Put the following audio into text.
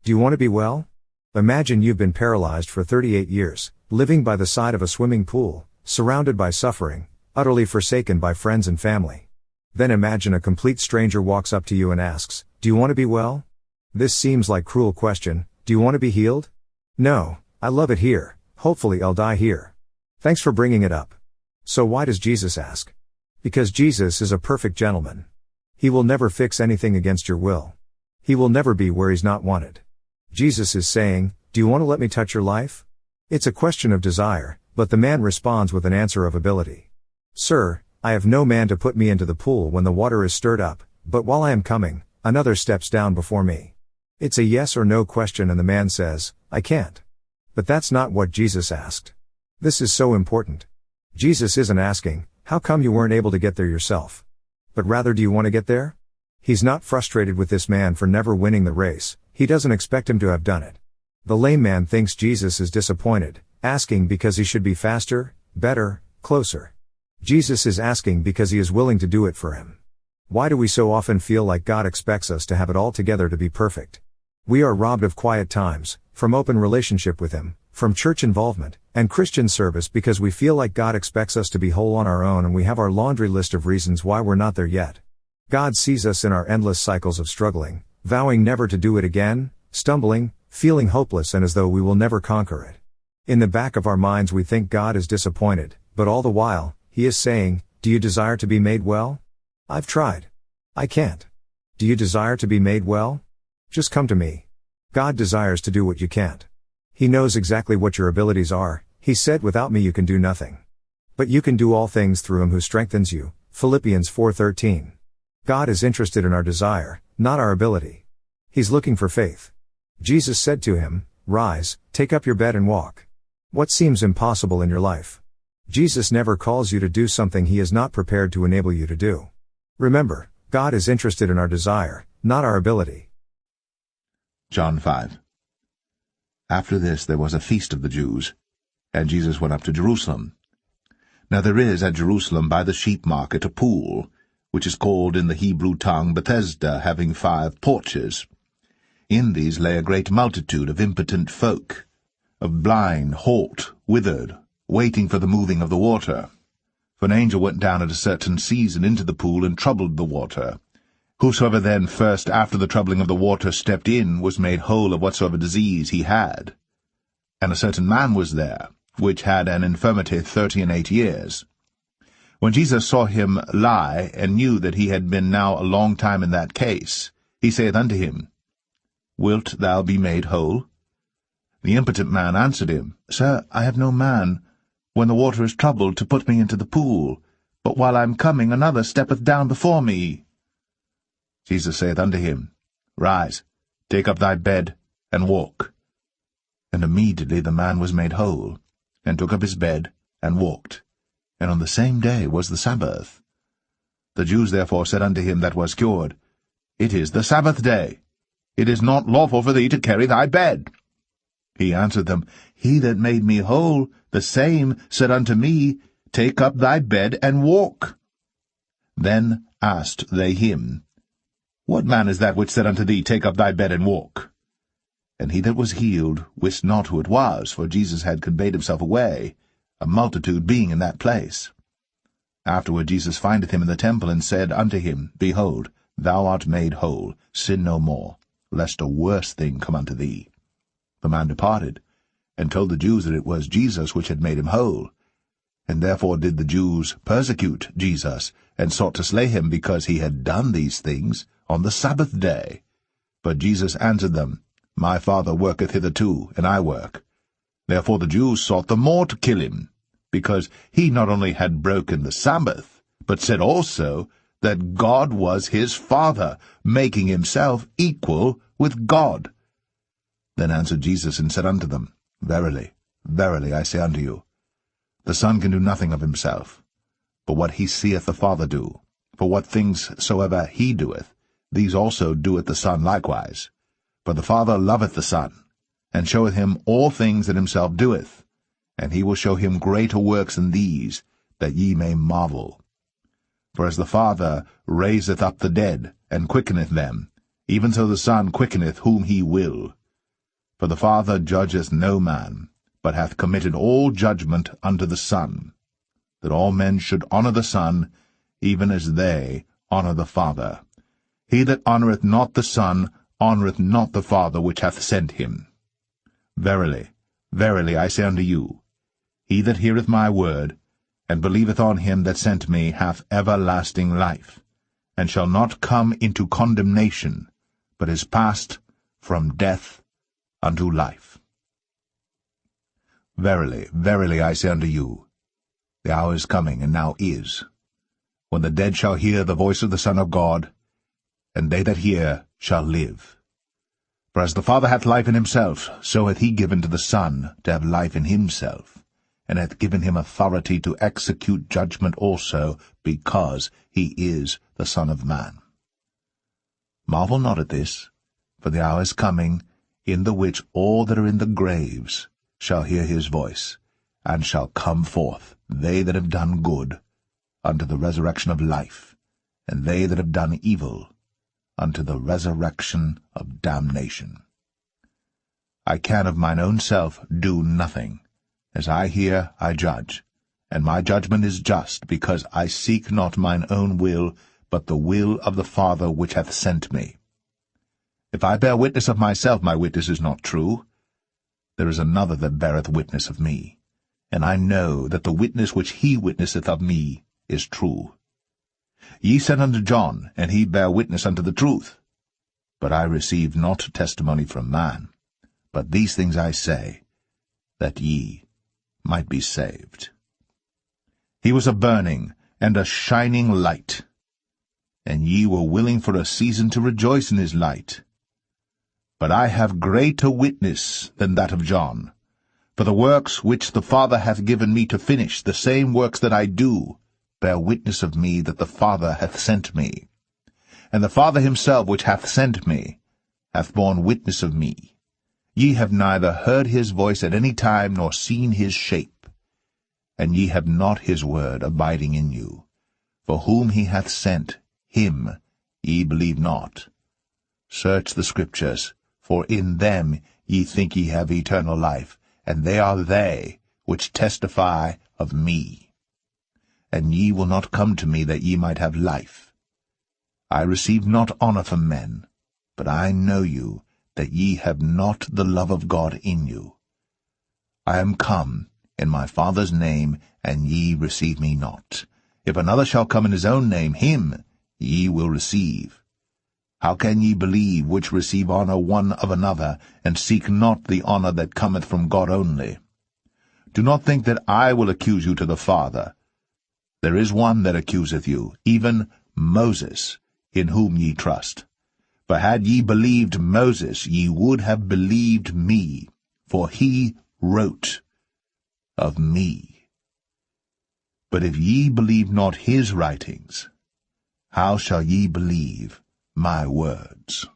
Do you want to be well? Imagine you've been paralyzed for 38 years, living by the side of a swimming pool, surrounded by suffering, utterly forsaken by friends and family. Then imagine a complete stranger walks up to you and asks, "Do you want to be well?" This seems like a cruel question. Do you want to be healed? No, I love it here, hopefully I'll die here. Thanks for bringing it up. So why does Jesus ask? Because Jesus is a perfect gentleman. He will never fix anything against your will. He will never be where he's not wanted. Jesus is saying, do you want to let me touch your life? It's a question of desire, but the man responds with an answer of ability. Sir, I have no man to put me into the pool when the water is stirred up, but while I am coming, another steps down before me. It's a yes or no question and the man says, I can't. But that's not what Jesus asked. This is so important. Jesus isn't asking, how come you weren't able to get there yourself? But rather, do you want to get there? He's not frustrated with this man for never winning the race. He doesn't expect him to have done it. The lame man thinks Jesus is disappointed, asking because he should be faster, better, closer. Jesus is asking because he is willing to do it for him. Why do we so often feel like God expects us to have it all together to be perfect? We are robbed of quiet times, from open relationship with him, from church involvement, and Christian service because we feel like God expects us to be whole on our own and we have our laundry list of reasons why we're not there yet. God sees us in our endless cycles of struggling, vowing never to do it again, stumbling, feeling hopeless and as though we will never conquer it. In the back of our minds we think God is disappointed, but all the while, he is saying, do you desire to be made well? I've tried. I can't. Do you desire to be made well? Just come to me. God desires to do what you can't. He knows exactly what your abilities are. He said without me you can do nothing. But you can do all things through him who strengthens you. Philippians 4:13. God is interested in our desire, not our ability. He's looking for faith. Jesus said to him, rise, take up your bed and walk. What seems impossible in your life? Jesus never calls you to do something he is not prepared to enable you to do. Remember, God is interested in our desire, not our ability. John 5. After this there was a feast of the Jews, and Jesus went up to Jerusalem. Now there is at Jerusalem by the sheep market a pool, which is called in the Hebrew tongue Bethesda, having 5 porches. In these lay a great multitude of impotent folk, of blind, halt, withered, waiting for the moving of the water. For an angel went down at a certain season into the pool and troubled the water. Whosoever then first after the troubling of the water stepped in was made whole of whatsoever disease he had. And a certain man was there, which had an infirmity 38 years. When Jesus saw him lie, and knew that he had been now a long time in that case, he saith unto him, Wilt thou be made whole? The impotent man answered him, Sir, I have no man, when the water is troubled, to put me into the pool, but while I am coming another steppeth down before me. Jesus saith unto him, Rise, take up thy bed, and walk. And immediately the man was made whole, and took up his bed, and walked. And on the same day was the Sabbath. The Jews therefore said unto him that was cured, It is the Sabbath day. It is not lawful for thee to carry thy bed. He answered them, He that made me whole, the same said unto me, Take up thy bed, and walk. Then asked they him, What man is that which said unto thee, Take up thy bed, and walk? And he that was healed wist not who it was, for Jesus had conveyed himself away, a multitude being in that place. Afterward Jesus findeth him in the temple, and said unto him, Behold, thou art made whole, sin no more, lest a worse thing come unto thee. The man departed, and told the Jews that it was Jesus which had made him whole. And therefore did the Jews persecute Jesus, and sought to slay him, because he had done these things on the Sabbath day. But Jesus answered them, My Father worketh hitherto, and I work. Therefore the Jews sought the more to kill him, because he not only had broken the Sabbath, but said also that God was his Father, making himself equal with God. Then answered Jesus and said unto them, Verily, verily, I say unto you, the Son can do nothing of himself, but what he seeth the Father do. For what things soever he doeth, these also doeth the Son likewise. For the Father loveth the Son, and showeth him all things that himself doeth, and he will show him greater works than these, that ye may marvel. For as the Father raiseth up the dead, and quickeneth them, even so the Son quickeneth whom he will. For the Father judgeth no man, but hath committed all judgment unto the Son, that all men should honour the Son, even as they honour the Father. He that honoureth not the Son honoureth not the Father which hath sent him. Verily, verily, I say unto you, he that heareth my word, and believeth on him that sent me, hath everlasting life, and shall not come into condemnation, but is passed from death unto life. Verily, verily, I say unto you, the hour is coming, and now is, when the dead shall hear the voice of the Son of God, and they that hear shall live. For as the Father hath life in himself, so hath he given to the Son to have life in himself, and hath given him authority to execute judgment also, because he is the Son of Man. Marvel not at this, for the hour is coming, in the which all that are in the graves shall hear his voice, and shall come forth, they that have done good, unto the resurrection of life, and they that have done evil, unto the resurrection of damnation. I can of mine own self do nothing. As I hear, I judge, and my judgment is just, because I seek not mine own will, but the will of the Father which hath sent me. If I bear witness of myself, my witness is not true. There is another that beareth witness of me, and I know that the witness which he witnesseth of me is true. Ye sent unto John, and he bare witness unto the truth. But I received not testimony from man. But these things I say, that ye might be saved. He was a burning and a shining light, and ye were willing for a season to rejoice in his light. But I have greater witness than that of John. For the works which the Father hath given me to finish, the same works that I do, bear witness of me that the Father hath sent me. And the Father himself which hath sent me hath borne witness of me. Ye have neither heard his voice at any time, nor seen his shape. And ye have not his word abiding in you. For whom he hath sent, him ye believe not. Search the Scriptures, for in them ye think ye have eternal life, and they are they which testify of me. And ye will not come to me that ye might have life. I receive not honour from men, but I know you, that ye have not the love of God in you. I am come in my Father's name, and ye receive me not. If another shall come in his own name, him ye will receive. How can ye believe which receive honour one of another, and seek not the honour that cometh from God only? Do not think that I will accuse you to the Father. There is one that accuseth you, even Moses, in whom ye trust. For had ye believed Moses, ye would have believed me, for he wrote of me. But if ye believe not his writings, how shall ye believe my words?